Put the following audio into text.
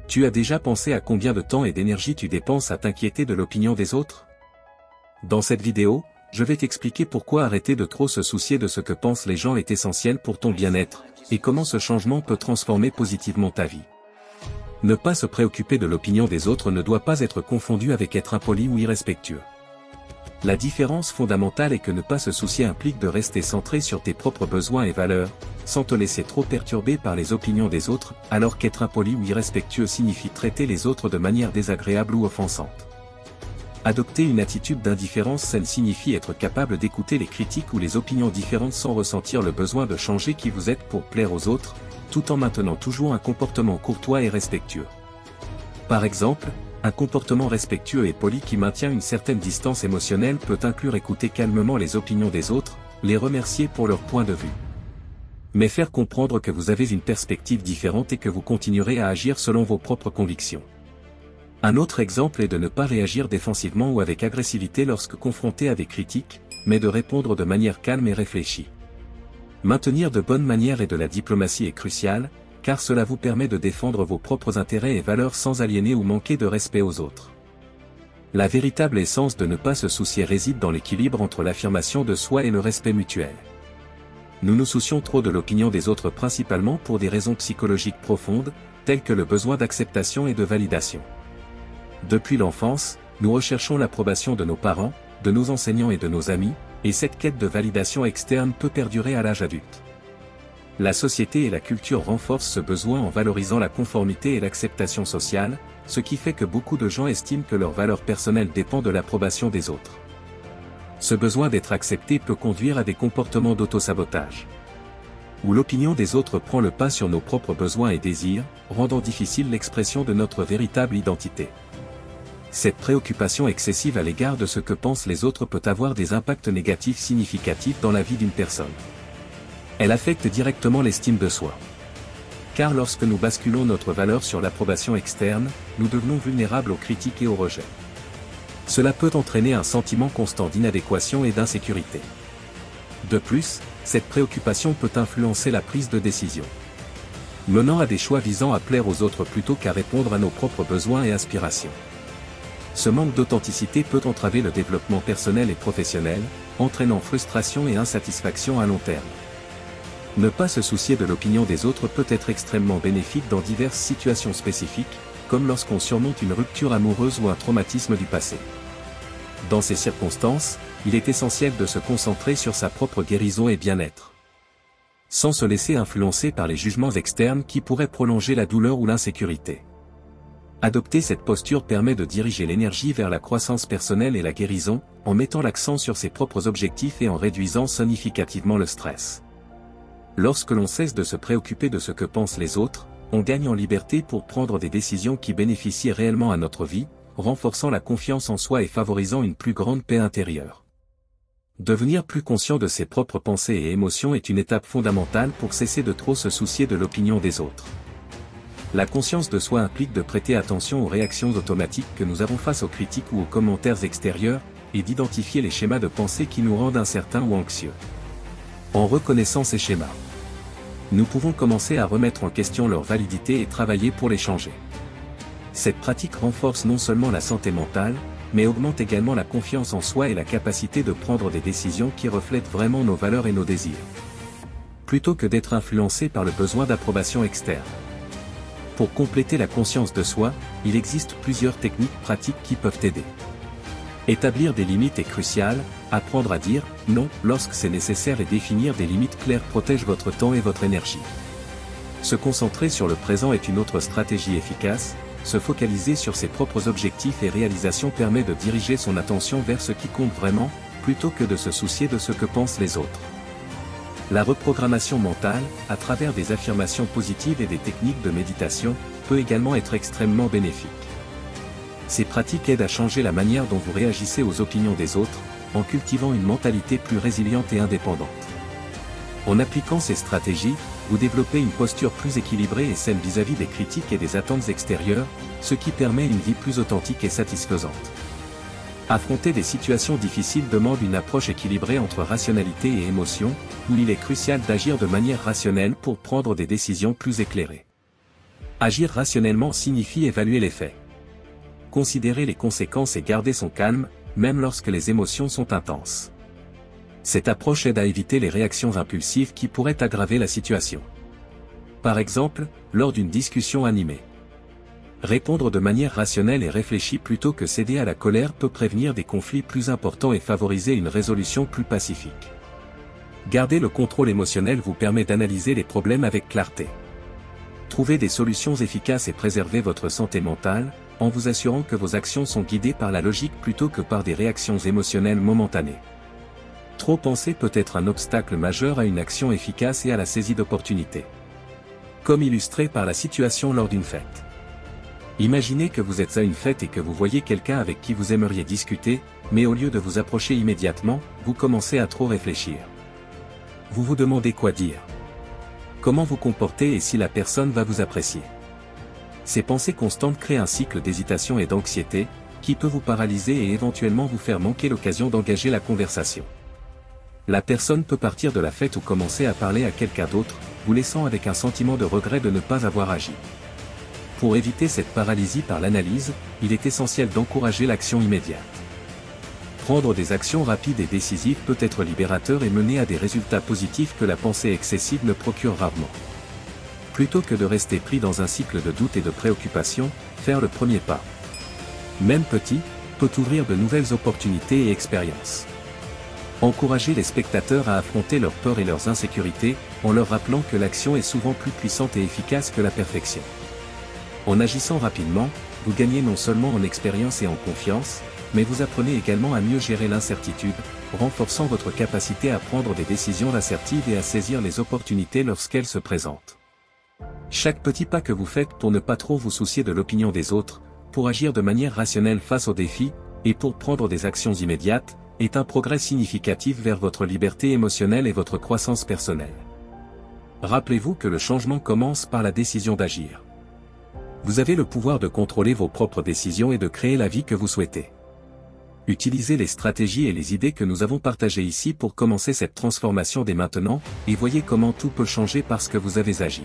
Tu as déjà pensé à combien de temps et d'énergie tu dépenses à t'inquiéter de l'opinion des autres? Dans cette vidéo, je vais t'expliquer pourquoi arrêter de trop se soucier de ce que pensent les gens est essentiel pour ton bien-être, et comment ce changement peut transformer positivement ta vie. Ne pas se préoccuper de l'opinion des autres ne doit pas être confondu avec être impoli ou irrespectueux. La différence fondamentale est que ne pas se soucier implique de rester centré sur tes propres besoins et valeurs, sans te laisser trop perturber par les opinions des autres, alors qu'être impoli ou irrespectueux signifie traiter les autres de manière désagréable ou offensante. Adopter une attitude d'indifférence saine signifie être capable d'écouter les critiques ou les opinions différentes sans ressentir le besoin de changer qui vous êtes pour plaire aux autres, tout en maintenant toujours un comportement courtois et respectueux. Par exemple, un comportement respectueux et poli qui maintient une certaine distance émotionnelle peut inclure écouter calmement les opinions des autres, les remercier pour leur point de vue. Mais faire comprendre que vous avez une perspective différente et que vous continuerez à agir selon vos propres convictions. Un autre exemple est de ne pas réagir défensivement ou avec agressivité lorsque confronté à des critiques, mais de répondre de manière calme et réfléchie. Maintenir de bonnes manières et de la diplomatie est crucial, car cela vous permet de défendre vos propres intérêts et valeurs sans aliéner ou manquer de respect aux autres. La véritable essence de ne pas se soucier réside dans l'équilibre entre l'affirmation de soi et le respect mutuel. Nous nous soucions trop de l'opinion des autres principalement pour des raisons psychologiques profondes, telles que le besoin d'acceptation et de validation. Depuis l'enfance, nous recherchons l'approbation de nos parents, de nos enseignants et de nos amis, et cette quête de validation externe peut perdurer à l'âge adulte. La société et la culture renforcent ce besoin en valorisant la conformité et l'acceptation sociale, ce qui fait que beaucoup de gens estiment que leur valeur personnelle dépend de l'approbation des autres. Ce besoin d'être accepté peut conduire à des comportements d'autosabotage, où l'opinion des autres prend le pas sur nos propres besoins et désirs, rendant difficile l'expression de notre véritable identité. Cette préoccupation excessive à l'égard de ce que pensent les autres peut avoir des impacts négatifs significatifs dans la vie d'une personne. Elle affecte directement l'estime de soi. Car lorsque nous basculons notre valeur sur l'approbation externe, nous devenons vulnérables aux critiques et au rejet. Cela peut entraîner un sentiment constant d'inadéquation et d'insécurité. De plus, cette préoccupation peut influencer la prise de décision, menant à des choix visant à plaire aux autres plutôt qu'à répondre à nos propres besoins et aspirations. Ce manque d'authenticité peut entraver le développement personnel et professionnel, entraînant frustration et insatisfaction à long terme. Ne pas se soucier de l'opinion des autres peut être extrêmement bénéfique dans diverses situations spécifiques, comme lorsqu'on surmonte une rupture amoureuse ou un traumatisme du passé. Dans ces circonstances, il est essentiel de se concentrer sur sa propre guérison et bien-être, sans se laisser influencer par les jugements externes qui pourraient prolonger la douleur ou l'insécurité. Adopter cette posture permet de diriger l'énergie vers la croissance personnelle et la guérison, en mettant l'accent sur ses propres objectifs et en réduisant significativement le stress. Lorsque l'on cesse de se préoccuper de ce que pensent les autres, on gagne en liberté pour prendre des décisions qui bénéficient réellement à notre vie, renforçant la confiance en soi et favorisant une plus grande paix intérieure. Devenir plus conscient de ses propres pensées et émotions est une étape fondamentale pour cesser de trop se soucier de l'opinion des autres. La conscience de soi implique de prêter attention aux réactions automatiques que nous avons face aux critiques ou aux commentaires extérieurs, et d'identifier les schémas de pensée qui nous rendent incertains ou anxieux. En reconnaissant ces schémas, nous pouvons commencer à remettre en question leur validité et travailler pour les changer. Cette pratique renforce non seulement la santé mentale, mais augmente également la confiance en soi et la capacité de prendre des décisions qui reflètent vraiment nos valeurs et nos désirs, plutôt que d'être influencé par le besoin d'approbation externe. Pour compléter la conscience de soi, il existe plusieurs techniques pratiques qui peuvent aider. Établir des limites est crucial, apprendre à dire « non » lorsque c'est nécessaire et définir des limites claires protège votre temps et votre énergie. Se concentrer sur le présent est une autre stratégie efficace, se focaliser sur ses propres objectifs et réalisations permet de diriger son attention vers ce qui compte vraiment, plutôt que de se soucier de ce que pensent les autres. La reprogrammation mentale, à travers des affirmations positives et des techniques de méditation, peut également être extrêmement bénéfique. Ces pratiques aident à changer la manière dont vous réagissez aux opinions des autres, en cultivant une mentalité plus résiliente et indépendante. En appliquant ces stratégies, vous développez une posture plus équilibrée et saine vis-à-vis des critiques et des attentes extérieures, ce qui permet une vie plus authentique et satisfaisante. Affronter des situations difficiles demande une approche équilibrée entre rationalité et émotion, où il est crucial d'agir de manière rationnelle pour prendre des décisions plus éclairées. Agir rationnellement signifie évaluer les faits. Considérer les conséquences et garder son calme, même lorsque les émotions sont intenses. Cette approche aide à éviter les réactions impulsives qui pourraient aggraver la situation. Par exemple, lors d'une discussion animée. Répondre de manière rationnelle et réfléchie plutôt que céder à la colère peut prévenir des conflits plus importants et favoriser une résolution plus pacifique. Garder le contrôle émotionnel vous permet d'analyser les problèmes avec clarté. Trouvez des solutions efficaces et préservez votre santé mentale, en vous assurant que vos actions sont guidées par la logique plutôt que par des réactions émotionnelles momentanées. Trop penser peut être un obstacle majeur à une action efficace et à la saisie d'opportunités. Comme illustré par la situation lors d'une fête. Imaginez que vous êtes à une fête et que vous voyez quelqu'un avec qui vous aimeriez discuter, mais au lieu de vous approcher immédiatement, vous commencez à trop réfléchir. Vous vous demandez quoi dire. Comment vous comporter et si la personne va vous apprécier. Ces pensées constantes créent un cycle d'hésitation et d'anxiété, qui peut vous paralyser et éventuellement vous faire manquer l'occasion d'engager la conversation. La personne peut partir de la fête ou commencer à parler à quelqu'un d'autre, vous laissant avec un sentiment de regret de ne pas avoir agi. Pour éviter cette paralysie par l'analyse, il est essentiel d'encourager l'action immédiate. Prendre des actions rapides et décisives peut être libérateur et mener à des résultats positifs que la pensée excessive ne procure rarement. Plutôt que de rester pris dans un cycle de doute et de préoccupation, faire le premier pas, même petit, peut ouvrir de nouvelles opportunités et expériences. Encourager les spectateurs à affronter leurs peurs et leurs insécurités, en leur rappelant que l'action est souvent plus puissante et efficace que la perfection. En agissant rapidement, vous gagnez non seulement en expérience et en confiance, mais vous apprenez également à mieux gérer l'incertitude, renforçant votre capacité à prendre des décisions assertives et à saisir les opportunités lorsqu'elles se présentent. Chaque petit pas que vous faites pour ne pas trop vous soucier de l'opinion des autres, pour agir de manière rationnelle face aux défis, et pour prendre des actions immédiates, est un progrès significatif vers votre liberté émotionnelle et votre croissance personnelle. Rappelez-vous que le changement commence par la décision d'agir. Vous avez le pouvoir de contrôler vos propres décisions et de créer la vie que vous souhaitez. Utilisez les stratégies et les idées que nous avons partagées ici pour commencer cette transformation dès maintenant, et voyez comment tout peut changer parce que vous avez agi.